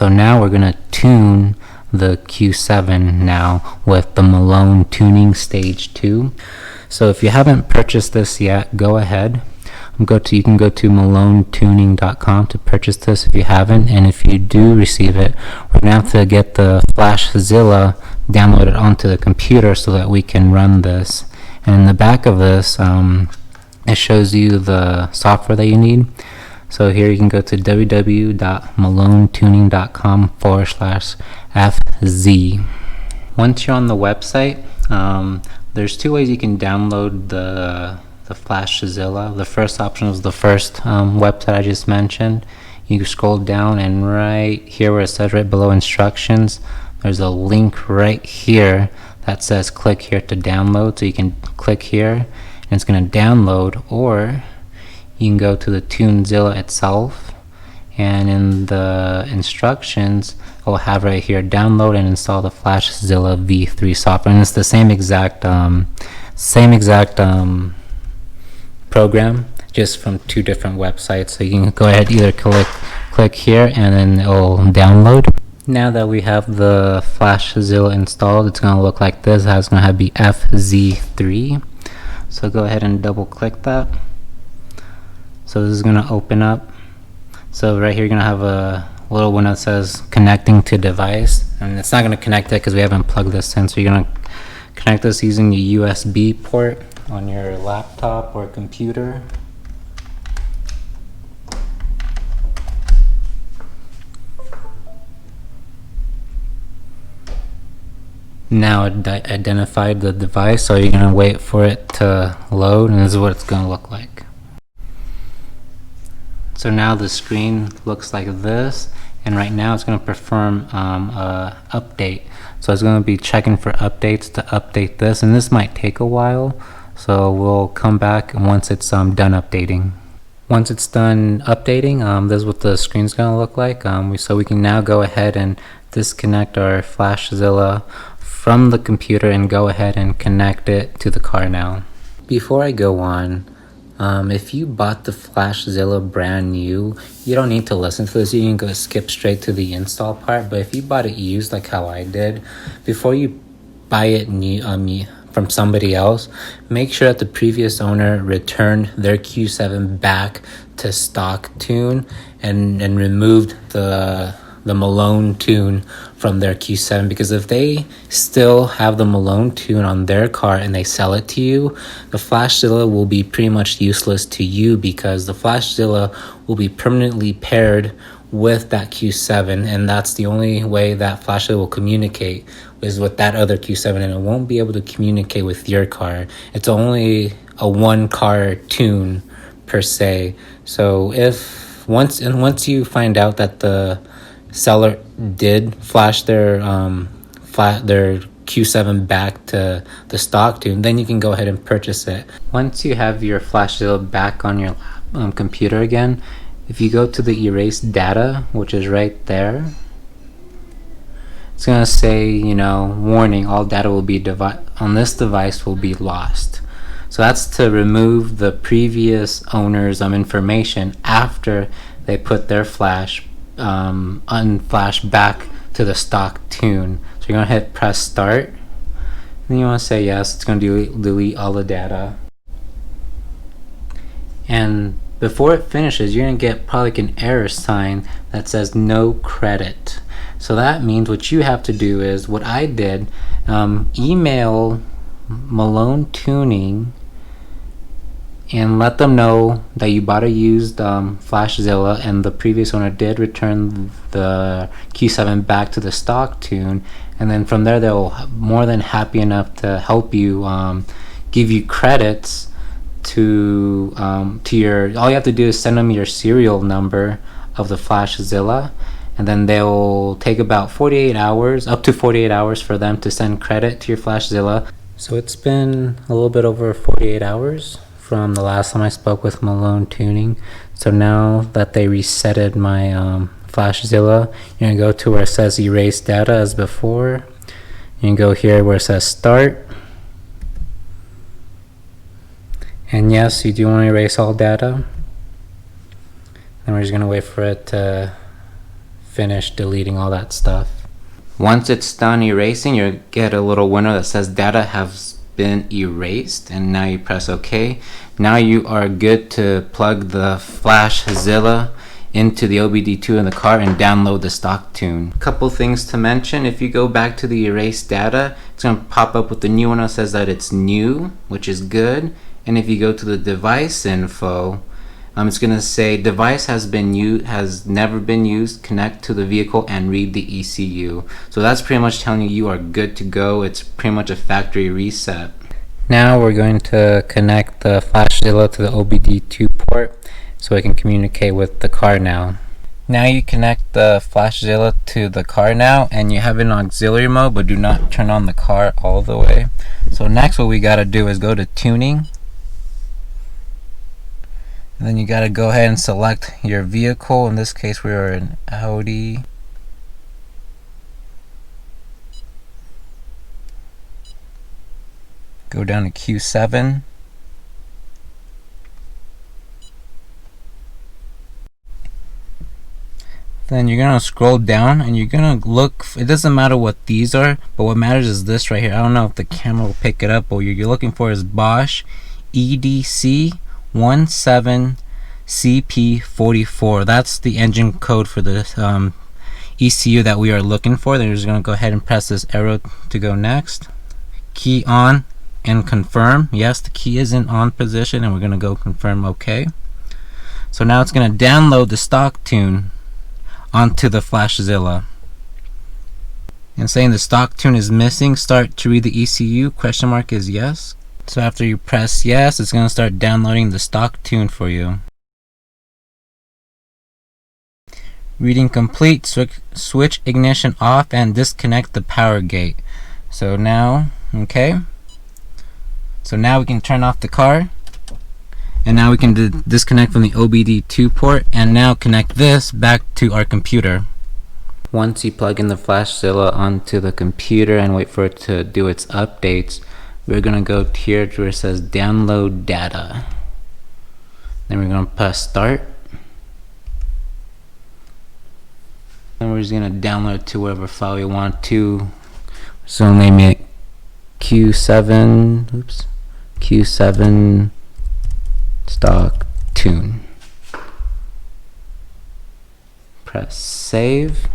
So now we're going to tune the Q7 now with the Malone Tuning Stage 2. So if you haven't purchased this yet, go ahead. You can go to malonetuning.com to purchase this if you haven't, and if you do receive it, we're going to have to get the FlashZilla downloaded onto the computer so that we can run this. And in the back of this, it shows you the software that you need. So here you can go to www.malonetuning.com/FZ. Once you're on the website, there's two ways you can download the FlashZilla. The first option is the first website I just mentioned. You scroll down, and right here where it says right below instructions, there's a link right here that says click here to download. So you can click here and it's going to download, or you can go to the TuneZilla itself, and in the instructions it will have right here download and install the FlashZilla V3 software, and it's the same exact program, just from two different websites. So you can go ahead, either click here and then it'll download. Now that we have the FlashZilla installed, it's going to look like this. It's going to be FZ3. So go ahead and double click that. So this is going to open up. So right here you're going to have a little window that says connecting to device, and it's not going to connect it because we haven't plugged this in. So you're going to connect this using the USB port on your laptop or computer. Now it identified the device, so you're going to wait for it to load, and this is what it's going to look like. So now the screen looks like this, and right now it's going to perform a update. So it's going to be checking for updates to update this, and this might take a while. So we'll come back once it's done updating. Once it's done updating, this is what the screen's going to look like. So we can now go ahead and disconnect our FlashZilla from the computer and go ahead and connect it to the car now. Before I go on, if you bought the FlashZilla brand new, you don't need to listen to this. You can go skip straight to the install part. But if you bought it used like how I did, before you buy it new from somebody else, make sure that the previous owner returned their Q7 back to stock tune and removed the Malone tune from their Q7, because if they still have the Malone tune on their car and they sell it to you, the FlashZilla will be pretty much useless to you, because the FlashZilla will be permanently paired with that Q7, and that's the only way that FlashZilla will communicate is with that other Q7, and it won't be able to communicate with your car. It's only a one car tune per se. So if once you find out that the seller did flash their Q7 back to the stock tune, then you can go ahead and purchase it. Once you have your FlashZilla back on your computer again, if you go to the erase data, which is right there, it's going to say, warning, all data will be on this device will be lost. So that's to remove the previous owner's information after they put their unflash back to the stock tune. So you're going to hit press start. Then you want to say yes. It's going to delete all the data. And before it finishes, you're going to get probably like an error sign that says no credit. So that means what you have to do is what I did, email Malone Tuning and let them know that you bought a used FlashZilla and the previous owner did return the Q7 back to the stock tune, and then from there they'll more than happy enough to help you, give you credits to your, all you have to do is send them your serial number of the FlashZilla, and then they'll take about 48 hours, up to 48 hours for them to send credit to your FlashZilla. So it's been a little bit over 48 hours from the last time I spoke with Malone Tuning. So now that they resetted my FlashZilla, you're going to go to where it says erase data as before. You can go here where it says start. And yes, you do want to erase all data. And we're just going to wait for it to finish deleting all that stuff. Once it's done erasing, you get a little window that says data has been erased, and now you press OK. Now you are good to plug the FlashZilla into the OBD2 in the car and download the stock tune. Couple things to mention: if you go back to the erased data, it's going to pop up with the new one that says that it's new, which is good. And if you go to the device info, it's going to say device has never been used, connect to the vehicle and read the ECU. So that's pretty much telling you are good to go. It's pretty much a factory reset. Now we're going to connect the FlashZilla to the OBD2 port so we can communicate with the car now. Now you connect the FlashZilla to the car now, and you have it in auxiliary mode, but do not turn on the car all the way. So next what we got to do is go to tuning. And then you got to go ahead and select your vehicle. In this case, we are an Audi. Go down to Q7. Then you're going to scroll down and you're going to look. It doesn't matter what these are, but what matters is this right here. I don't know if the camera will pick it up, but what you're looking for is Bosch EDC 17CP44. That's the engine code for the ECU that we are looking for. Then you're just going to go ahead and press this arrow to go next. Key on and confirm. Yes, the key is in on position, and we're going to go confirm OK. So now it's going to download the stock tune onto the FlashZilla. And saying the stock tune is missing, start to read the ECU, question mark is yes. So after you press yes, it's going to start downloading the stock tune for you. Reading complete, switch ignition off and disconnect the power gate. So now, okay. So now we can turn off the car. And now we can disconnect from the OBD2 port and now connect this back to our computer. Once you plug in the FlashZilla onto the computer and wait for it to do its updates, we're going to go here to where it says download data. Then we're going to press start. And we're just going to download to whatever file we want to. So name it Q7, Q7 stock tune. Press save.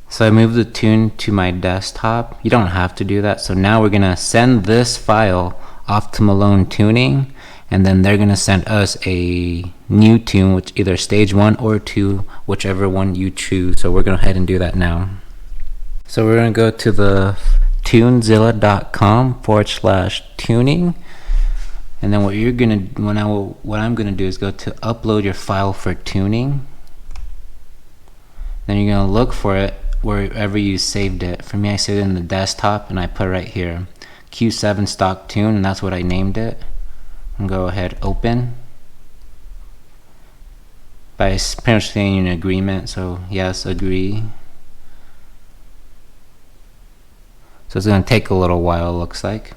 So I moved the tune to my desktop. You don't have to do that. So now we're gonna send this file off to Malone Tuning, and then they're gonna send us a new tune, which either stage 1 or 2, whichever one you choose. So we're gonna go ahead and do that now. So we're gonna go to the tunezilla.com/tuning. And then what I'm gonna do is go to upload your file for tuning. Then you're gonna look for it wherever you saved it. For me, I saved it in the desktop and I put it right here, Q7 stock tune, and that's what I named it. And go ahead, open. By pretty much saying an agreement, so yes, agree. So it's gonna take a little while, it looks like.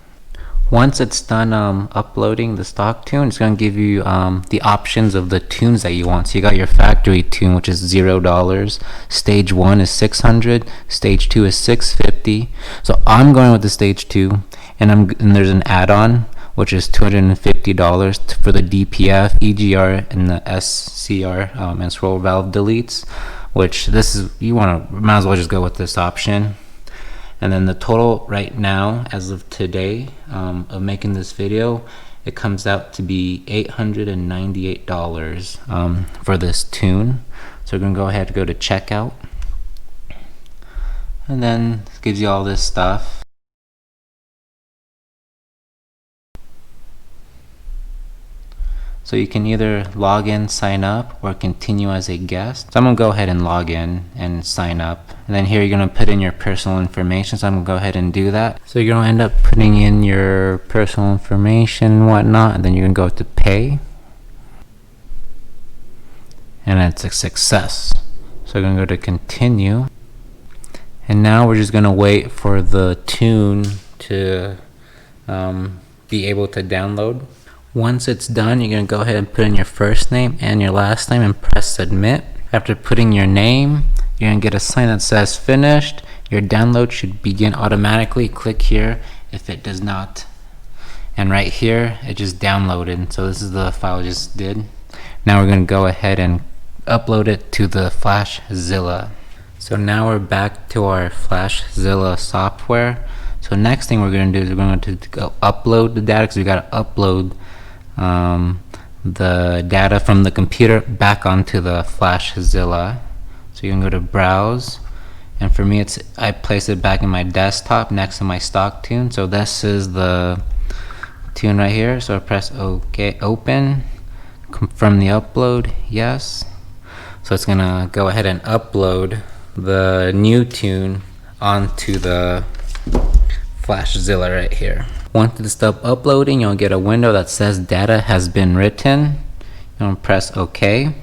Once it's done uploading the stock tune, it's going to give you the options of the tunes that you want. So you got your factory tune, which is $0. Stage 1 is $600. Stage 2 is $650. So I'm going with the stage 2, and there's an add-on which is $250 for the DPF, EGR, and the SCR and scroll valve deletes. Which might as well just go with this option. And then the total right now, as of today, of making this video, it comes out to be $898 for this tune. So we're gonna go ahead and go to checkout, and then it gives you all this stuff. So you can either log in, sign up, or continue as a guest. So I'm gonna go ahead and log in and sign up. And then here you're gonna put in your personal information. So I'm gonna go ahead and do that. So you're gonna end up putting in your personal information and whatnot, and then you're gonna go to pay. And it's a success. So we're gonna go to continue. And now we're just gonna wait for the tune to be able to download. Once it's done, you're going to go ahead and put in your first name and your last name and press submit. After putting your name, you're gonna get a sign that says finished. Your download should begin automatically. Click here if it does not. And right here, it just downloaded. So this is the file I just did. Now we're gonna go ahead and upload it to the FlashZilla. So now we're back to our FlashZilla software. So next thing we're going to do is we're going to go upload the data, because we got to upload the data from the computer back onto the FlashZilla. So you can go to browse, and for me I place it back in my desktop next to my stock tune. So this is the tune right here. So I press OK, open, confirm the upload, yes. So it's gonna go ahead and upload the new tune onto the FlashZilla right here. Once it's stopped uploading, you'll get a window that says data has been written. You'll press OK.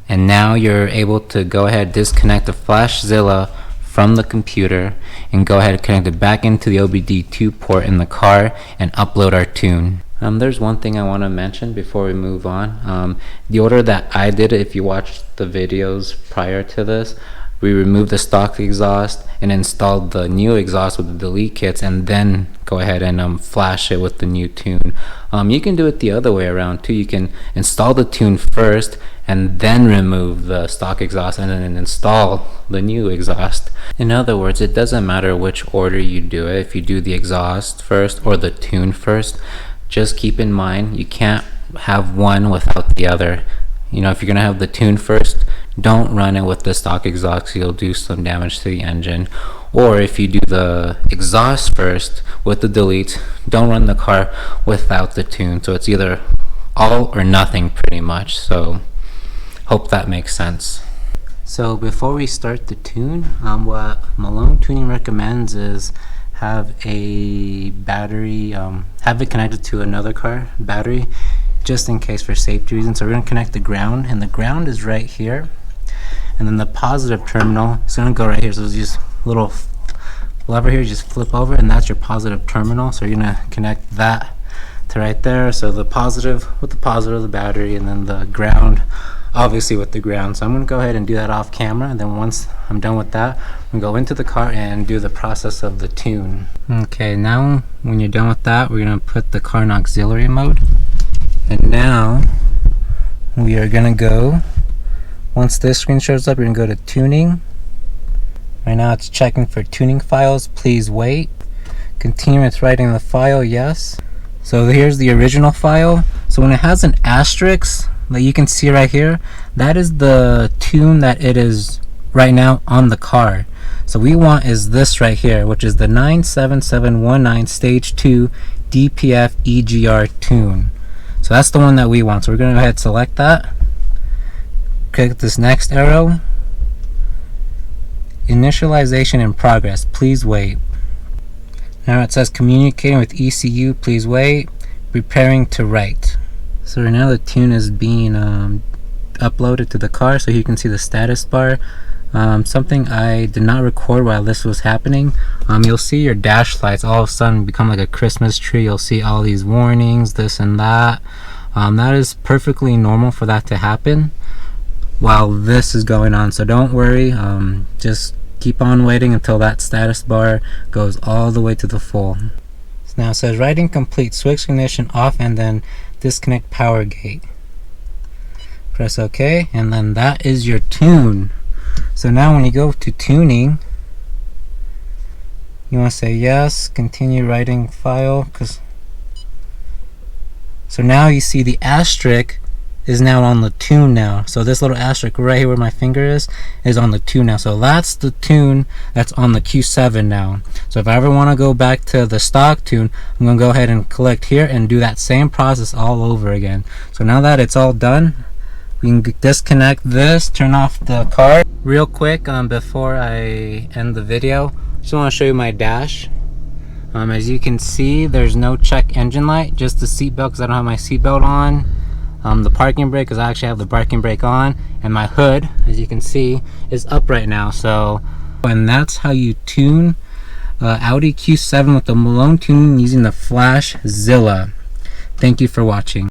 And now you're able to go ahead, disconnect the FlashZilla from the computer and go ahead and connect it back into the OBD2 port in the car and upload our tune. There's one thing I want to mention before we move on. The order that I did, if you watched the videos prior to this, we removed the stock exhaust and installed the new exhaust with the delete kits, and then go ahead and flash it with the new tune. You can do it the other way around too. You can install the tune first and then remove the stock exhaust and then install the new exhaust. In other words, it doesn't matter which order you do it. If you do the exhaust first or the tune first, just keep in mind you can't have one without the other. You know, if you're gonna have the tune first, don't run it with the stock exhaust, you'll do some damage to the engine. Or if you do the exhaust first with the delete, don't run the car without the tune. So it's either all or nothing pretty much. So hope that makes sense. So before we start the tune, what Malone Tuning recommends is have a battery, have it connected to another car battery, just in case for safety reasons. So we're going to connect the ground, and the ground is right here, and then the positive terminal is going to go right here. So there's just little lever here, just flip over, and that's your positive terminal. So you're going to connect that to right there. So the positive with the positive of the battery, and then the ground obviously with the ground. So I'm going to go ahead and do that off camera, and then once I'm done with that, I'm going to go into the car and do the process of the tune. Okay, now when you're done with that, we're going to put the car in auxiliary mode. And now we are going to go, once this screen shows up, you're going to go to tuning. Right now it's checking for tuning files. Please wait. Continue with writing the file, yes. So here's the original file. So when it has an asterisk that you can see right here, that is the tune that it is right now on the car. So we want is this right here, which is the 97719 stage 2 DPF EGR tune. So that's the one that we want. So we're going to go ahead and select that. Click this next arrow. Initialization in progress. Please wait. Now it says communicating with ECU. Please wait. Preparing to write. So right now the tune is being uploaded to the car, so you can see the status bar. Something I did not record while this was happening. You'll see your dash lights all of a sudden become like a Christmas tree. You'll see all these warnings, this and that. That is perfectly normal for that to happen while this is going on. So don't worry. Just keep on waiting until that status bar goes all the way to the full. So now it says writing complete. Switch ignition off and then disconnect power gate. Press OK, and then that is your tune. So now when you go to tuning, you want to say yes, continue writing file, so now you see the asterisk is now on the tune now. So this little asterisk right here where my finger is on the tune now. So that's the tune that's on the Q7 now. So if I ever want to go back to the stock tune, I'm going to go ahead and click here and do that same process all over again. So now that it's all done, we can disconnect this, turn off the car. Real quick, before I end the video, just want to show you my dash. As you can see, there's no check engine light, just the seatbelt because I don't have my seatbelt on. The parking brake because I actually have the parking brake on, and my hood, as you can see, is up right now. So, and that's how you tune Audi Q7 with the Malone tuning using the FlashZilla. Thank you for watching.